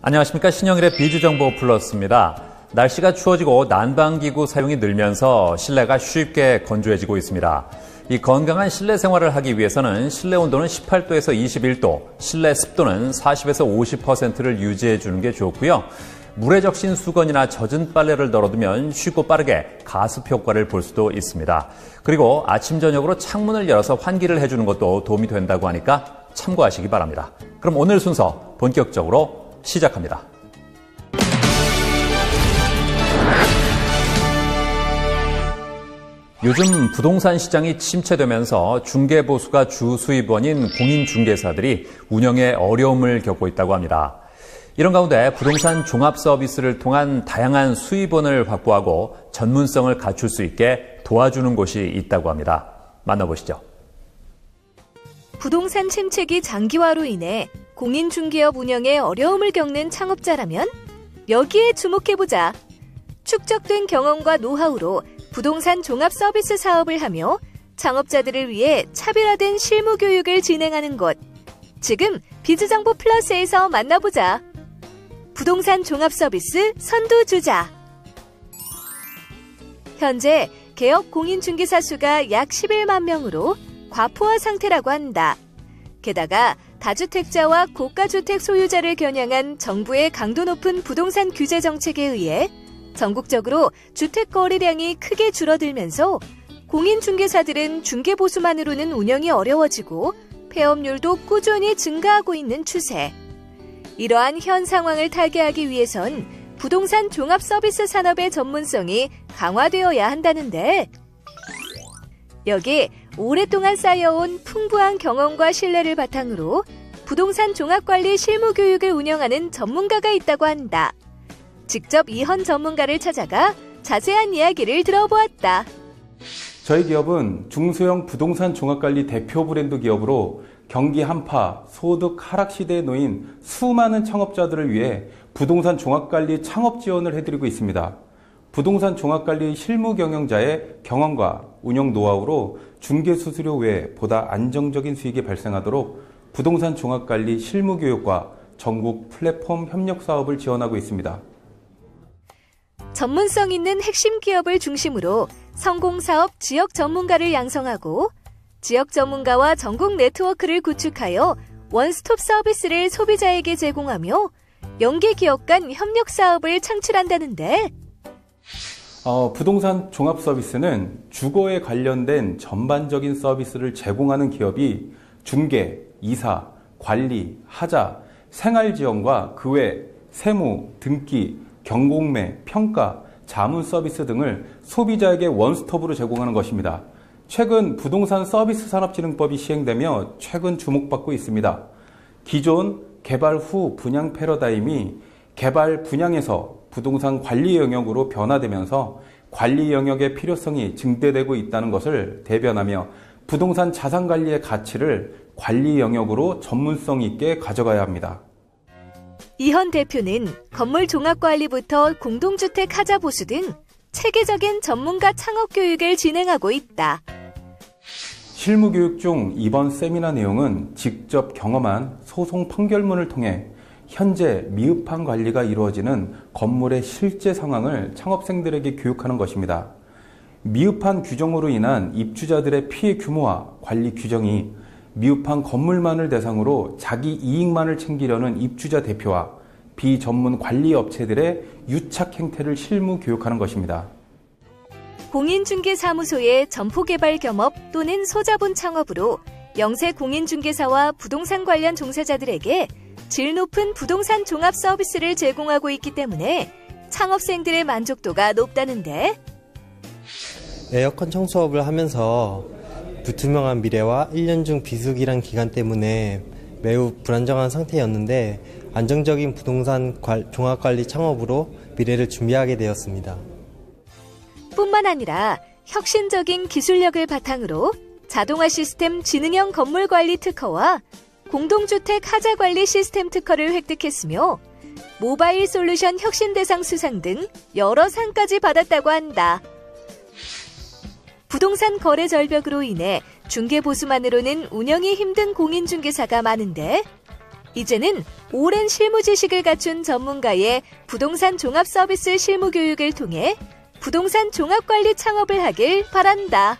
안녕하십니까. 신영일의 비주정보 플러스입니다. 날씨가 추워지고 난방기구 사용이 늘면서 실내가 쉽게 건조해지고 있습니다. 이 건강한 실내 생활을 하기 위해서는 실내 온도는 18도에서 21도, 실내 습도는 40에서 50%를 유지해 주는 게 좋고요. 물에 적신 수건이나 젖은 빨래를 널어두면 쉽고 빠르게 가습 효과를 볼 수도 있습니다. 그리고 아침 저녁으로 창문을 열어서 환기를 해주는 것도 도움이 된다고 하니까 참고하시기 바랍니다. 그럼 오늘 순서 본격적으로 시작합니다. 요즘 부동산 시장이 침체되면서 중개보수가 주 수입원인 공인중개사들이 운영에 어려움을 겪고 있다고 합니다. 이런 가운데 부동산 종합 서비스를 통한 다양한 수입원을 확보하고 전문성을 갖출 수 있게 도와주는 곳이 있다고 합니다. 만나보시죠. 부동산 침체기 장기화로 인해 공인중개업 운영에 어려움을 겪는 창업자라면 여기에 주목해보자. 축적된 경험과 노하우로 부동산 종합 서비스 사업을 하며 창업자들을 위해 차별화된 실무 교육을 진행하는 곳. 지금 비즈정보 플러스에서 만나보자. 부동산 종합 서비스 선두주자. 현재 개업 공인중개사 수가 약 11만 명으로 과포화 상태라고 한다. 게다가 다주택자와 고가주택 소유자를 겨냥한 정부의 강도 높은 부동산 규제 정책에 의해 전국적으로 주택 거래량이 크게 줄어들면서 공인중개사들은 중개보수만으로는 운영이 어려워지고 폐업률도 꾸준히 증가하고 있는 추세. 이러한 현 상황을 타개하기 위해선 부동산 종합 서비스 산업의 전문성이 강화되어야 한다는데, 여기 오랫동안 쌓여온 풍부한 경험과 신뢰를 바탕으로 부동산 종합관리 실무교육을 운영하는 전문가가 있다고 한다. 직접 이현 전문가를 찾아가 자세한 이야기를 들어보았다. 저희 기업은 중소형 부동산 종합관리 대표 브랜드 기업으로 경기 한파, 소득 하락 시대에 놓인 수많은 창업자들을 위해 부동산 종합관리 창업 지원을 해드리고 있습니다. 부동산 종합관리 실무 경영자의 경험과 운영 노하우로 중개수수료 외에 보다 안정적인 수익이 발생하도록 부동산 종합관리 실무 교육과 전국 플랫폼 협력 사업을 지원하고 있습니다. 전문성 있는 핵심 기업을 중심으로 성공사업 지역 전문가를 양성하고 지역 전문가와 전국 네트워크를 구축하여 원스톱 서비스를 소비자에게 제공하며 연계 기업 간 협력 사업을 창출한다는데, 부동산 종합 서비스는 주거에 관련된 전반적인 서비스를 제공하는 기업이 중개, 이사, 관리, 하자, 생활지원과 그 외 세무, 등기, 경공매, 평가, 자문 서비스 등을 소비자에게 원스톱으로 제공하는 것입니다. 최근 부동산 서비스 산업진흥법이 시행되며 최근 주목받고 있습니다. 기존 개발 후 분양 패러다임이 개발 분양에서 부동산 관리 영역으로 변화되면서 관리 영역의 필요성이 증대되고 있다는 것을 대변하며 부동산 자산 관리의 가치를 관리 영역으로 전문성 있게 가져가야 합니다. 이현 대표는 건물 종합관리부터 공동주택 하자 보수 등 체계적인 전문가 창업 교육을 진행하고 있다. 실무 교육 중 이번 세미나 내용은 직접 경험한 소송 판결문을 통해 현재 미흡한 관리가 이루어지는 건물의 실제 상황을 창업생들에게 교육하는 것입니다. 미흡한 규정으로 인한 입주자들의 피해 규모와 관리 규정이 미흡한 건물만을 대상으로 자기 이익만을 챙기려는 입주자 대표와 비전문 관리 업체들의 유착 행태를 실무 교육하는 것입니다. 공인중개사무소의 점포개발 겸업 또는 소자본 창업으로 영세 공인중개사와 부동산 관련 종사자들에게 질 높은 부동산 종합 서비스를 제공하고 있기 때문에 창업생들의 만족도가 높다는데, 에어컨 청소업을 하면서 불투명한 미래와 1년 중 비수기란 기간 때문에 매우 불안정한 상태였는데 안정적인 부동산 종합관리 창업으로 미래를 준비하게 되었습니다. 뿐만 아니라 혁신적인 기술력을 바탕으로 자동화 시스템 지능형 건물관리 특허와 공동주택 하자관리 시스템 특허를 획득했으며 모바일 솔루션 혁신대상 수상 등 여러 상까지 받았다고 한다. 부동산 거래 절벽으로 인해 중개보수만으로는 운영이 힘든 공인중개사가 많은데, 이제는 오랜 실무 지식을 갖춘 전문가의 부동산 종합 서비스 실무 교육을 통해 부동산 종합 관리 창업을 하길 바란다.